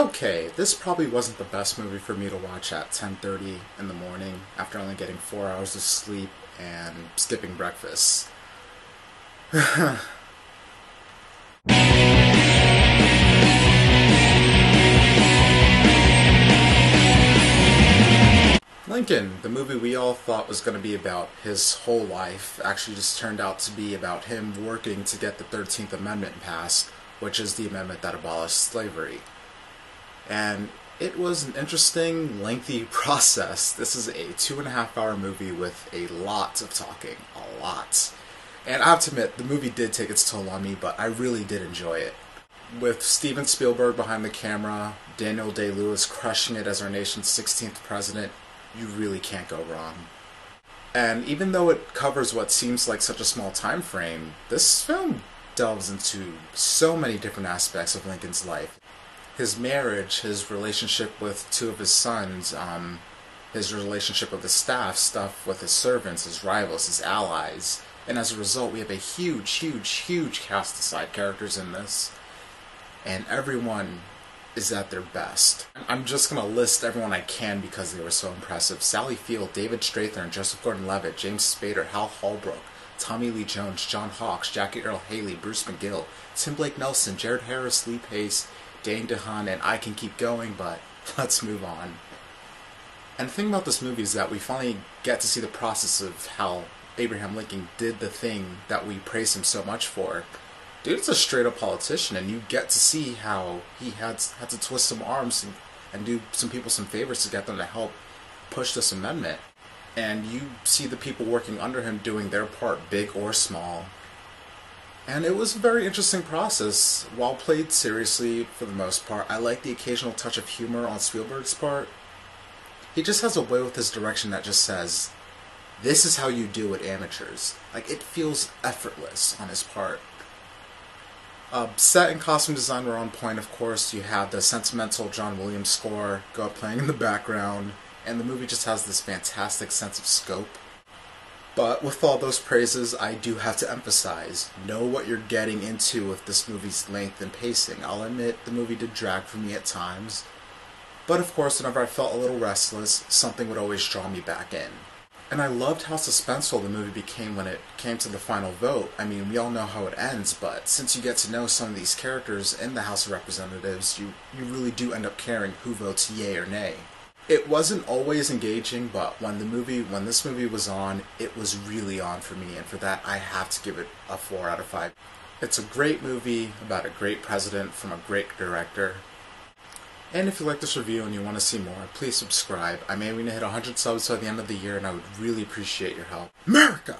Okay, this probably wasn't the best movie for me to watch at 10:30 in the morning after only getting 4 hours of sleep and skipping breakfast. Lincoln, the movie we all thought was going to be about his whole life, actually just turned out to be about him working to get the 13th Amendment passed, which is the amendment that abolished slavery. And it was an interesting, lengthy process. This is a 2.5-hour movie with a lot of talking. A lot. And I have to admit, the movie did take its toll on me, but I really did enjoy it. With Steven Spielberg behind the camera, Daniel Day-Lewis crushing it as our nation's 16th president, you really can't go wrong. And even though it covers what seems like such a small time frame, this film delves into so many different aspects of Lincoln's life. His marriage, his relationship with two of his sons, his relationship with his staff, stuff with his servants, his rivals, his allies. And as a result, we have a huge cast of side characters in this. And everyone is at their best. I'm just going to list everyone I can because they were so impressive. Sally Field, David Strathairn, Joseph Gordon-Levitt, James Spader, Hal Holbrook, Tommy Lee Jones, John Hawkes, Jackie Earle Haley, Bruce McGill, Tim Blake Nelson, Jared Harris, Lee Pace, Dane DeHaan, and I can keep going, but let's move on. And the thing about this movie is that we finally get to see the process of how Abraham Lincoln did the thing that we praise him so much for. Dude's a straight-up politician, and you get to see how he had to twist some arms and do some people some favors to get them to help push this amendment. And you see the people working under him doing their part, big or small. And it was a very interesting process. While played seriously for the most part, I like the occasional touch of humor on Spielberg's part. He just has a way with his direction that just says, this is how you do it, amateurs. Like, it feels effortless on his part. Set and costume design were on point, of course. You have the sentimental John Williams score playing in the background, and the movie just has this fantastic sense of scope. But with all those praises, I do have to emphasize, know what you're getting into with this movie's length and pacing. I'll admit the movie did drag for me at times, but of course whenever I felt a little restless, something would always draw me back in. And I loved how suspenseful the movie became when it came to the final vote. I mean, we all know how it ends, but since you get to know some of these characters in the House of Representatives, you really do end up caring who votes yay or nay. It wasn't always engaging, but when this movie was on, it was really on for me, and for that I have to give it a 4 out of 5. It's a great movie about a great president from a great director. And if you like this review and you want to see more, please subscribe. I'm aiming to hit 100 subs by the end of the year, and I would really appreciate your help. America!